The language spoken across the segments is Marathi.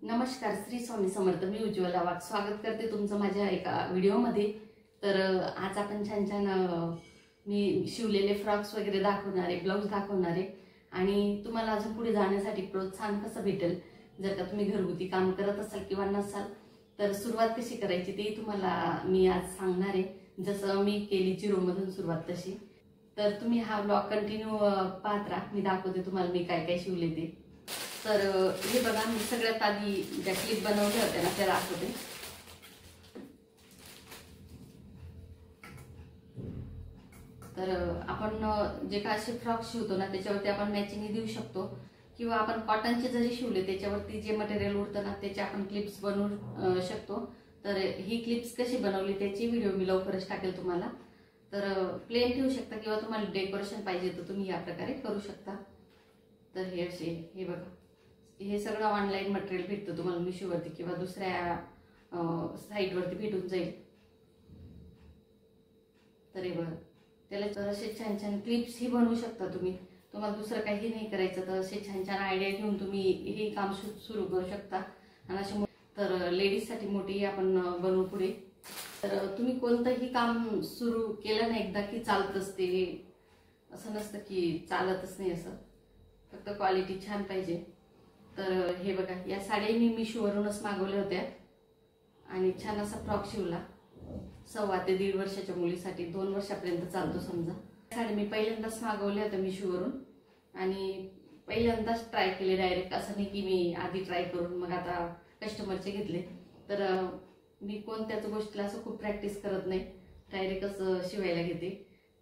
नमस्कार, श्री स्वामी समर्थ. मी उज्ज्वला वाघ स्वागत करते तुमचं माझ्या एका व्हिडिओमध्ये. तर आज आपण छान छान मी शिवलेले फ्रॉक्स वगैरे दाखवणार आहे, ब्लाऊज दाखवणार आहे आणि तुम्हाला अजून पुढे जाण्यासाठी प्रोत्साहन कसं भेटेल जर का तुम्ही घरगुती काम करत असाल किंवा नसाल तर सुरुवात कशी करायची ते तुम्हाला मी आज सांगणार आहे. जसं मी केली झिरोमधून सुरुवात तशी. तर तुम्ही हा ब्लॉग कंटिन्यू पाहत राहा. मी दाखवते तुम्हाला मी काय काय शिवले ते. तर हे बघा, मी सगळ्यात आधी ज्या क्लिप बनवल्या होत्या ना त्या दाखवते. तर आपण जे काय असे फ्रॉक शिवतो ना त्याच्यावरती आपण मॅचिंग देऊ शकतो किंवा आपण कॉटनचे जरी शिवले त्याच्यावरती जे मटेरियल उरतं ना त्याचे आपण क्लिप्स बनवू शकतो. तर ही क्लिप्स कशी बनवली त्याची व्हिडिओ मी लवकरच टाकेल तुम्हाला. तर प्लेन ठेवू शकता किंवा तुम्हाला डेकोरेशन पाहिजे तर तुम्ही या प्रकारे करू शकता. तर हे असे हे बघा, हे सगळं ऑनलाईन मटेरियल भेटतं तुम्हाला मिशोवरती किंवा दुसऱ्या साईटवरती भेटून जाईल. तर हे बघा, त्याला असे छान छान क्लिप्स ही बनवू शकता तुम्ही. तुम्हाला दुसरं काही नाही करायचं तर असे छान छान आयडिया घेऊन तुम्ही हे काम सुरू करू शकता. आणि असे तर लेडीजसाठी मोठी आपण बनवू पुढे. तर तुम्ही कोणतंही काम सुरू केलं ना एकदा की चालतच, ते असं नसतं की चालतच नाही असं, फक्त क्वालिटी छान पाहिजे. तर हे बघा, या साड्या मी मिशोवरूनच मागवल्या होत्या आणि छान असा फ्रॉक शिवला 1.25 ते 1.5 वर्षाच्या मुलीसाठी. 2 वर्षापर्यंत चालतो समजा. साडी मी पहिल्यांदाच मागवल्या होत्या मिशोवरून आणि पहिल्यांदाच ट्राय केले डायरेक्ट. असं नाही की मी आधी ट्राय करून मग आता कस्टमरचे घेतले. तर मी कोणत्याच गोष्टीला असं खूप प्रॅक्टिस करत नाही, डायरेक्टच शिवायला घेते.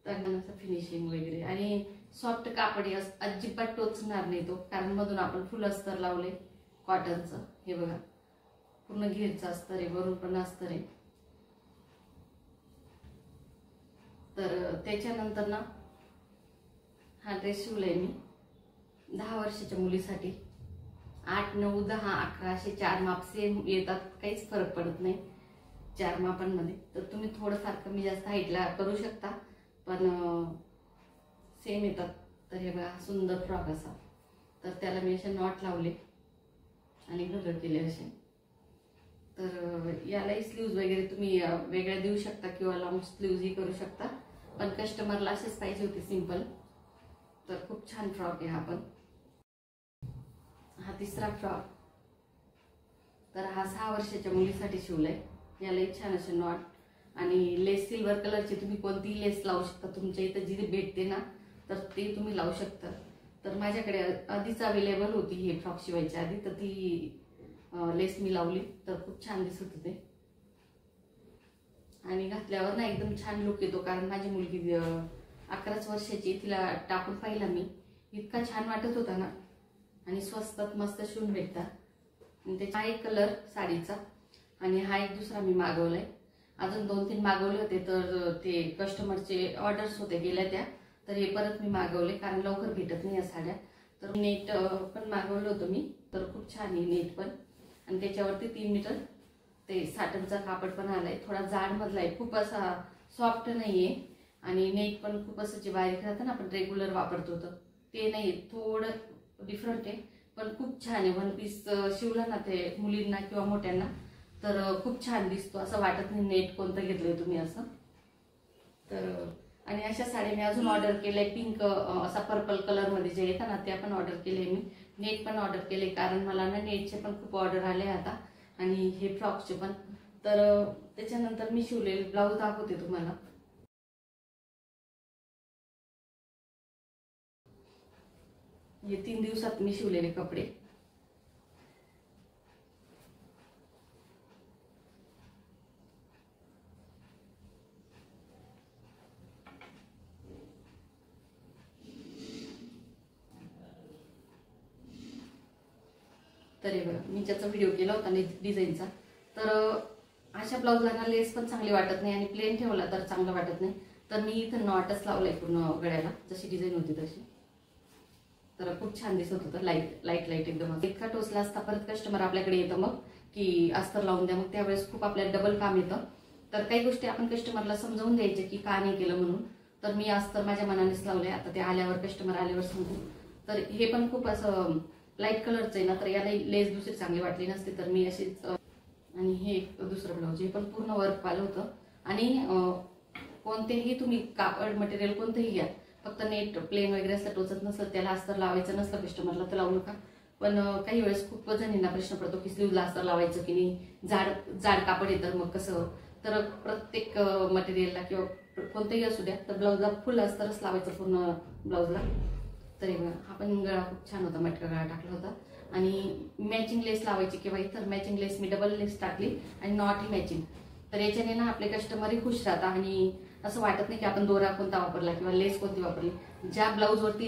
तर फिनिशिंग वगैरे आणि सॉफ्ट कापड अजिबात टोचणार नाही तो, कारण मधून आपण फुल अस्तर लावले कॉटनचं. हे बघा, पूर्ण घेरचं अस्तर आहे, वरून पण अस्तर आहे. तर त्याच्यानंतर ना हा ड्रेस शिवलाय मी 10 वर्षाच्या मुलीसाठी. 8, 9, 10, 11 असे 4 माप सेम येतात, काहीच फरक पडत नाही 4 मापांमध्ये. तर तुम्ही थोडंफार कमी जास्त हाईटला करू शकता पण सेम येतात. तर हे बघा, सुंदर फ्रॉक असा. तर त्याला मी असे नॉट लावले आणि घरं केले असे. तर यालाही स्लीव्ज वगैरे तुम्ही वेगळ्या देऊ शकता किंवा लॉंग स्लीव्जही करू शकता, पण कस्टमरला असेच पाहिजे होते सिंपल. तर खूप छान फ्रॉक आहे हा पण. हा तिसरा फ्रॉक. तर हा 6 वर्षाच्या मुलीसाठी शिवलाय. यालाही छान असे नॉट आणि लेस सिल्वर कलरची तुम्ही कोणतीही लेस लावू शकता. तुमच्या इथं जी भेटते ना तर ते तुम्ही लावू शकता. तर माझ्याकडे आधीच अवेलेबल होती हे फ्रॉक शिवायच्या आधी, तर ती लेस मी लावली तर खूप छान दिसत होते आणि घातल्यावर ना एकदम छान लुक येतो. कारण माझी मुलगी 11च वर्षाची, तिला टाकून पाहिला मी, इतका छान वाटत होता ना. आणि स्वस्तात मस्त शिवून भेटतात. आणि त्याचा हा एक कलर साडीचा आणि हा एक दुसरा मी मागवलाय. अजून 2-3 मागवले होते तर ते कस्टमरचे ऑर्डर्स होते गेल्या त्या, तर हे परत मी मागवले कारण लवकर भेटत नाही या साड्या. तर नेट पण मागवलं होतं मी, तर खूप छान आहे नेट पण. आणि त्याच्यावरती 3 मीटर ते साटनचा कापड पण आलाय. थोडा जाड मधला आहे, खूप असा सॉफ्ट नाहीये. आणि नेट पण खूप असं जे बारीक राहतं ना आपण रेग्युलर वापरतो तर ते नाही, थोडं डिफरंट आहे पण खूप छान आहे. 1 पीस शिवलं ना ते मुलींना किंवा मोठ्यांना तर खूप छान दिसतो, असं वाटत नाही नेट कोणतं घेतलंय तुम्ही असं. तर आणि अशा साड्या मी अजून ऑर्डर केल्या. पिंक असा पर्पल कलर मध्ये जे येतात ना त्या पण ऑर्डर केले मी. नेट पण ऑर्डर केले कारण मला ना नेटचे पण खूप ऑर्डर आले आता आणि हे फ्रॉकचे पण. तर त्याच्यानंतर मी शिवलेले ब्लाऊज दाखवते तुम्हाला. हे 3 दिवसात मी शिवलेले कपडे. तर हे बघा, मी ज्याचा व्हिडिओ केला होता डिझाईनचा, तर अशा ब्लाऊजला लेस पण चांगली वाटत नाही आणि प्लेन ठेवला तर चांगलं वाटत नाही. तर मी इथं नॉटच लावलाय पूर्ण गळ्याला, जशी डिझाईन होती तशी. तर खूप छान दिसत होतं, लाईट लाईट लाईट एकदम. इतका टोचला असता परत कस्टमर आपल्याकडे येतं मग की अस्तर लावून द्या, मग त्यावेळेस खूप आपल्याला डबल काम येतं. तर काही गोष्टी आपण कस्टमरला समजावून द्यायचे की का नाही केलं म्हणून. तर मी अस्तर माझ्या मनानेच लावले. आता ते आल्यावर कस्टमर आल्यावर सांगू. तर हे पण खूप असं लाईट कलरचं आहे ना, तर याला लेस दुसरी चांगली वाटली नसते तर मी अशीच आणि हे एक दुसरं ब्लाऊज हे पण पूर्ण वर्क वालं होतं. आणि कोणतेही तुम्ही कापड मटेरियल कोणतेही घ्या, फक्त नेट प्लेन वगैरे असं टोचत नसलं, त्याला अस्तर लावायचं नसलं कस्टमरला तर लावू नका. पण काही वेळेस खूप जणींना प्रश्न पडतो की स्लीवला अस्तर लावायचं की नाही, जाड कापड येतं मग कसं. तर प्रत्येक मटेरियलला किंवा कोणतेही असू द्या तर ब्लाऊजला फुल अस्तरच लावायचं पूर्ण ब्लाऊजला. तरी हा पण गळा खूप छान होता, मटका गळा टाकला होता. आणि मॅचिंग लेस लावायची किंवा इतर मॅचिंग लेस मी डबल लेस टाकली आणि नॉटही मॅचिंग. तर याच्याने ना आपले कस्टमरही खुश राहतात आणि असं वाटत नाही की आपण दोरा कोणता वापरला किंवा लेस कोणती वापरली. ज्या ब्लाऊजवरती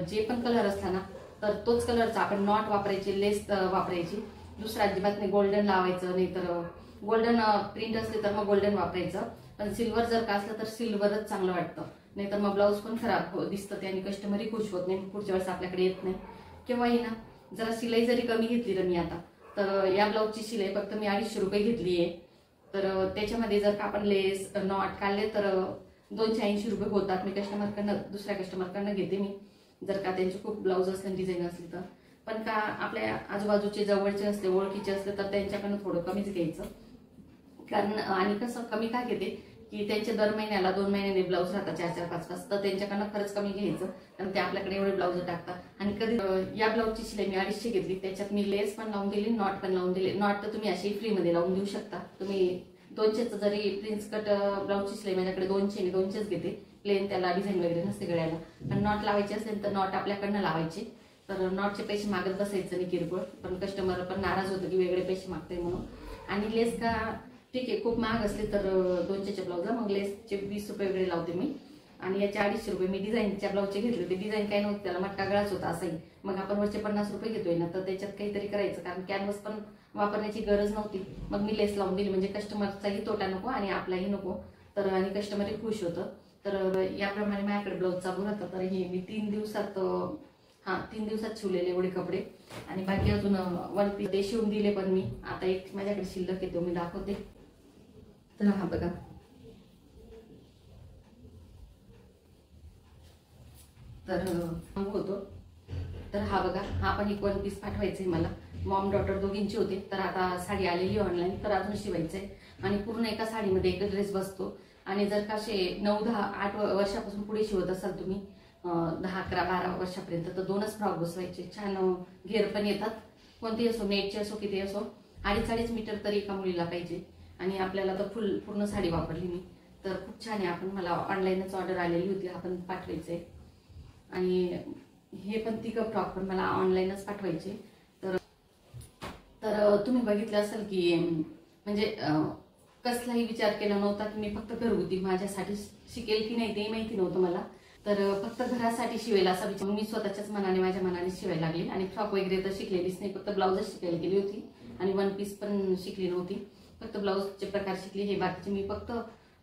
जे पण कलर असला ना तर तोच कलरचा आपण नॉट वापरायची, लेस वापरायची, दुसरा अजिबात नाही. गोल्डन लावायचं नाही, तर गोल्डन प्रिंट असले तर मग गोल्डन वापरायचं. पण सिल्वर जर का असलं तर सिल्वरच चांगलं वाटतं, नाही तर मग ब्लाऊज पण खराब दिसतं ते आणि कस्टमरही खुश होत नाही, पुढच्या वेळेस आपल्याकडे येत नाही. केव्हाही ना जरा शिलाई जरी कमी घेतली तर मी आता, तर या ब्लाऊजची शिलाई फक्त मी 250 रुपये घेतली आहे. तर त्याच्यामध्ये जर का आपण लेस नॉट काढले तर 280 रुपये होतात. मी दुसऱ्या कस्टमरकडनं घेते मी, जर का त्यांचे खूप ब्लाऊज असले डिझाईन असली तर. पण का आपल्या आजूबाजूचे जवळचे असले, ओळखीचे असले तर त्यांच्याकडनं थोडं कमीच घ्यायचं. कारण आणि कसं कमी का घेते की त्यांचे दर महिन्याला 2 महिन्याने ब्लाऊज राहतात 4-4, 5-5, तर त्यांच्याकडनं खरंच कमी घ्यायचं, कारण ते आपल्याकडे एवढे ब्लाऊज टाकतात. आणि कधी या ब्लाऊजची शिलाई मी 250 घेतली, त्याच्यात मी लेस पण लावून दिली, नॉट पण लावून दिली. नॉट तर तुम्ही अशी फ्रीमध्ये लावून देऊ शकता. तुम्ही 200चं जरी प्रिन्स कट ब्लाऊजची शिलाई माझ्याकडे 200च घेते, प्लेन त्याला डिझाईन वगैरे नसते गळ्याला. पण नॉट लावायची असेल तर नॉट आपल्याकडनं लावायची. तर नॉटचे पैसे मागत बसायचं नाही किरकोळ, पण कस्टमर पण नाराज होतं की वेगळे पैसे मागते म्हणून. आणि लेस का ठीक आहे, खूप महाग असले तर 200च्या ब्लाऊजला मग लेसचे 20 रुपये वगैरे लावते मी. आणि याचे 250 रुपये मी डिझाईनच्या ब्लाऊजचे घेतले होते. डिझाईन काही नव्हतं, त्याला मटका गळाच होता असाही. मग आपण वरचे 50 रुपये घेतोय ना, तर त्याच्यात काहीतरी करायचं, कारण कॅनव्हस पण वापरण्याची गरज नव्हती. मग मी लेस लावून दिली, म्हणजे कस्टमरचाही तोटा नको आणि आपलाही नको, तर आणि कस्टमरही खुश होतं. तर याप्रमाणे माझ्याकडे ब्लाऊज चालू राहतं. तर हे मी 3 दिवसात शिवलेले एवढे कपडे. आणि बाकी अजून 1 पीस ते शिवून दिले पण मी. आता एक माझ्याकडे शिल्लक येतो, मी दाखवते. तर हा बघा, तर होतो. तर हा बघा, हा पण एक 1 पीस पाठवायचंय मला. मॉम डॉटर दोघींची होते, तर आता साडी आलेली ऑनलाईन, तर अजून शिवायचंय. आणि पूर्ण एका साडीमध्ये एक ड्रेस बसतो. आणि जर का 9, 10, 8 वर्षापासून पुढे शिवत असाल तुम्ही, 10, 11, 12 वर्षापर्यंत, तर 2च फ्रॉक बसवायचे. छान घेर पण येतात, कोणतेही असो, नेटचे असो किती असो. 2.5 मीटर तरी एका मुलीला पाहिजे. आणि आपल्याला तर पूर्ण साडी वापरली मी, तर खूप छान आहे. मला ऑनलाईनच ऑर्डर आलेली होती, आपण पाठवायचंय. आणि हे पण 3 फ्रॉक पण मला ऑनलाईनच पाठवायचे. तर तुम्ही बघितलं असेल की म्हणजे कसलाही विचार केला नव्हता की मी फक्त घरगुती माझ्यासाठी शिकेल की नाही ते माहिती नव्हतं मला. तर फक्त घरासाठी शिवेल असा विचार मी स्वतःच्याच मनाने, माझ्या मनाने शिवायला लागली. आणि फ्रॉक वगैरे तर शिकलेलीच नाही, फक्त ब्लाऊजच शिकायला गेली होती. आणि 1 पीस पण शिकली नव्हती, फक्त ब्लाऊजचे प्रकार शिकले. हे बाकीचे मी फक्त,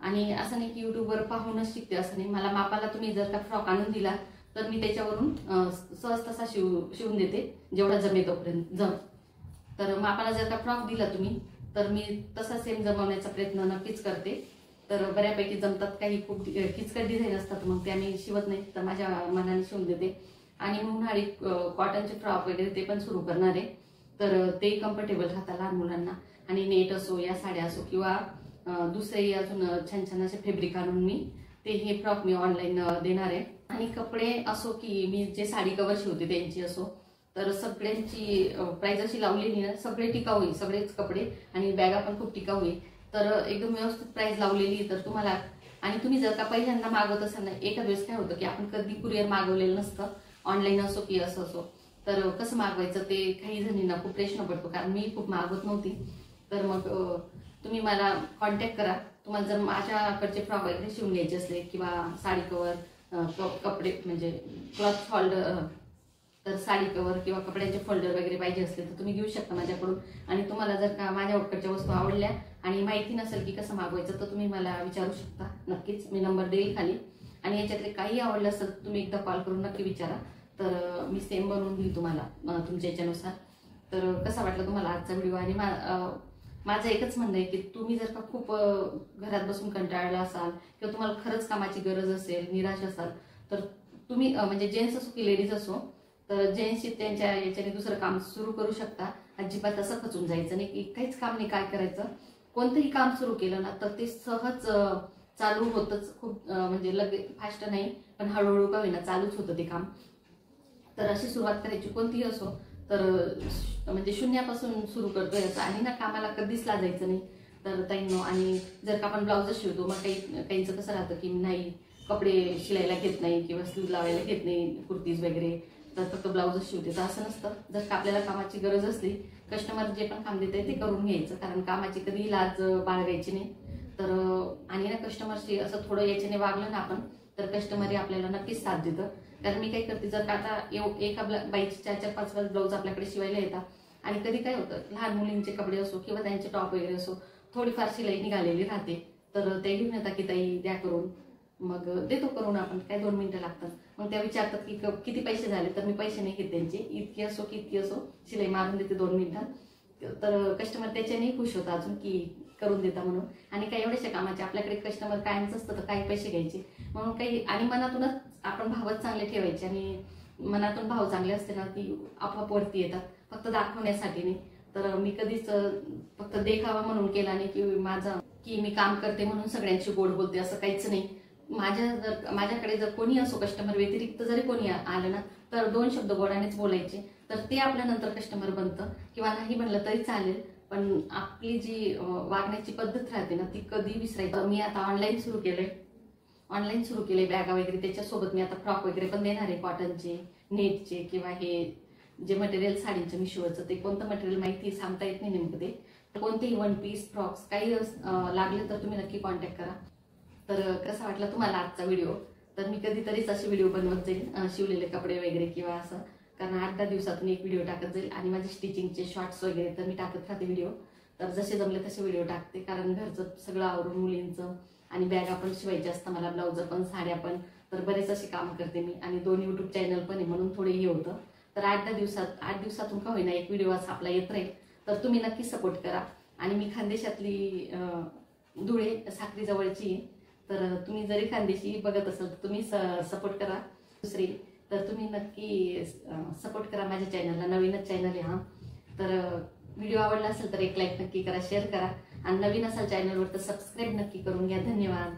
आणि असं नाही की युट्यूबवर पाहूनच शिकते असं नाही. मला मापाला तुम्ही जर का फ्रॉक आणून दिला तर मी त्याच्यावरून सहज तसा शिवून देते, जेवढा जमेल तोपर्यंत तर मापाला जर का फ्रॉक दिला तुम्ही तर मी तसा सेम जमवण्याचा प्रयत्न नक्कीच करते. तर बऱ्यापैकी जमतात, काही खूप किचकट डिझाईन असतात मग त्या मी शिवत नाही, तर माझ्या मनाने शिवून देते. आणि उन्हाळी कॉटनचे फ्रॉक वगैरे ते पण सुरू करणार आहे, तर ते कम्फर्टेबल राहतात लहान मुलांना. आणि नेट असो, या साड्या असो, किंवा दुसरेही अजून छान छान असे फॅब्रिक आणून मी हे फ्रॉक मी ऑनलाईन देणार आहे. आणि कपडे असो की मी जे साडी कवर शिवते त्यांची असो, तर सगळ्यांची प्राइस अशी लावलेली ना, सगळे टिकाऊ आहे, सगळेच कपडे. आणि बॅगा पण खूप टिकाऊ आहे, तर एकदम व्यवस्थित प्राइस लावलेली. तर तुम्हाला, आणि तुम्ही जर का पहिल्यांदा मागवत असाल ना, एका दिवस काय होतं की आपण कधी कुरिअर मागवलेलं नसतं, ऑनलाईन असो की असो, तर कसं मागवायचं ते काही जणींना खूप प्रश्न पडतो, कारण मी खूप मागवत नव्हती. तर मग तुम्ही मला कॉन्टॅक्ट करा. तुम्हाला जर माझ्याकडचे फ्रॉक वगैरे शिवून घ्यायचे असले किंवा साडी कवर, कपडे म्हणजे क्लॉथ फोल्डर, तर साडी कवर किंवा कपड्यांचे फोल्डर वगैरे पाहिजे असले तर तुम्ही घेऊ शकता माझ्याकडून. आणि तुम्हाला जर का माझ्याकडच्या वस्तू आवडल्या आणि माहिती नसेल की कसं मागवायचं, तर तुम्ही मला विचारू शकता नक्कीच, मी नंबर देईल खाली. आणि याच्यातले काही आवडलं असेल तर तुम्ही एकदा कॉल करून नक्की विचारा, तर मी सेम बनवून देईल तुम्हाला तुमच्या याच्यानुसार. तर कसा वाटला तुम्हाला आजचा व्हिडिओ? आणि माझं एकच म्हणणं आहे की तुम्ही जर का खूप घरात बसून कंटाळला असाल किंवा तुम्हाला खरंच कामाची गरज असेल, निराश असाल, तर तुम्ही म्हणजे जेंट्स असो की लेडीज असो, तर जेंट्स त्यांच्या याच्याने दुसरं काम सुरू करू शकता, अजिबात असं खचून जायचं नाही की काहीच काम नाही. काय करायचं, कोणतंही काम सुरू केलं ना तर ते सहज चालू होतच. खूप म्हणजे लगेच फास्ट नाही, पण हळूहळू का होईना चालूच होतं ते काम. तर अशी सुरुवात करायची कोणतीही असो, तर म्हणजे शून्यापासून सुरू करतोय असं, आणि ना कामाला कधीच लाजायचं नाही. तर ताईंनो, आणि जर का आपण ब्लाउजच शिवतो, मग काहींचं कसं राहतं की नाही कपडे शिलायला घेत नाही किंवा स्लीव लावायला घेत नाही, कुर्तीज वगैरे, तर फक्त ब्लाउजच शिवते. तर असं नसतं. जर का आपल्याला कामाची गरज असली, कस्टमर जे पण काम देते ते करून घ्यायचं, कारण कामाची कधीही लाज बाळगायची नाही. तर आणि ना कस्टमरशी असं थोडं याच्याने वागलं ना आपण, तर कस्टमरही आपल्याला नक्कीच साथ देतं. कारण मी काय करते, जर का आता एका बाईची 4-4, 5-5 ब्लाऊज आपल्याकडे शिवायला येतात, आणि कधी काय होतं, लहान मुलींचे कपडे असो किंवा त्यांचे टॉप वगैरे असो, थोडीफार शिलाई निघालेली राहते, तर ते घेऊन येतात की ताई द्या करून. मग देतो करून आपण, काय 2 मिनिटं लागतात. मग त्या विचारतात की किती पैसे झाले, तर मी पैसे नाही घेत त्यांचे, इतकी असो की इतकी असो, शिलाई मारून देते 2 मिनिटात. तर कस्टमर त्याच्यानेही खुश होता अजून की करून देता म्हणून. आणि काही एवढ्याशा कामाचे आपल्याकडे कस्टमर कायमच असतं, तर काही पैसे घ्यायचे म्हणून काही, आणि मनातूनच आपण भावच चांगले ठेवायचे, आणि मनातून भाव चांगले असते ना ती आपोआप वरती येतात, फक्त दाखवण्यासाठी नाही. तर मी कधीच फक्त देखावा म्हणून केला नाही की मी काम करते म्हणून सगळ्यांशी गोड बोलते, असं काहीच नाही. माझ्याकडे जर कोणी असो, कस्टमर व्यतिरिक्त जरी कोणी आलं ना, तर 2 शब्द गोडानेच बोलायचे, तर ते आपल्या नंतर कस्टमर बनतं. किंवा नाही बनलं तरी चालेल, पण आपली जी वागण्याची पद्धत राहते ना ती कधी विसरायची. मी आता ऑनलाईन सुरू केलंय बॅगा वगैरे, त्याच्यासोबत मी आता फ्रॉक वगैरे पण देणार आहे, कॉटनचे, नेटचे, किंवा हे जे मटेरियल साडीचं मी शिवायचं, ते कोणतं मटेरियल माहिती सांगता येत नाही नेमकं ते. कोणतेही 1 पीस, फ्रॉक्स काही लागले तर तुम्ही नक्की कॉन्टॅक्ट करा. तर कसा वाटला तुम्हाला आजचा व्हिडिओ, तर मी कधीतरीच असे व्हिडिओ बनवत जाईल, शिवलेले कपडे वगैरे किंवा असं, कारण 8-10 दिवसातून एक व्हिडिओ टाकत जाईल. आणि माझे स्टिचिंगचे शॉर्ट्स वगैरे तर मी टाकत राहते व्हिडिओ. तर जसे जमले तसे व्हिडिओ टाकते, कारण घरचं सगळं आवरून मुलींचं, आणि बॅगा पण शिवायच्या असतं मला, ब्लाउज पण, साड्या पण, तर बरेच असे काम करते मी. आणि 2 यूट्यूब चॅनल पण आहे म्हणून थोडे हे होतं. तर 8 दिवसातून का होईना एक व्हिडिओ असा आपला येत राहील. तर तुम्ही नक्की सपोर्ट करा. आणि मी खानदेशातली धुळे साक्री जवळची आहे, तर तुम्ही जरी खानदेशी बघत असाल तर तुम्ही सपोर्ट करा. दुसरी तर तुम्ही नक्की सपोर्ट करा माझ्या चॅनलला, नवीनच चॅनल आहे हा. तर व्हिडिओ आवडला असेल तर एक लाईक नक्की करा, शेअर करा, आणि नवीन असाल चॅनलवर तर सबस्क्राईब नक्की करून घ्या. धन्यवाद.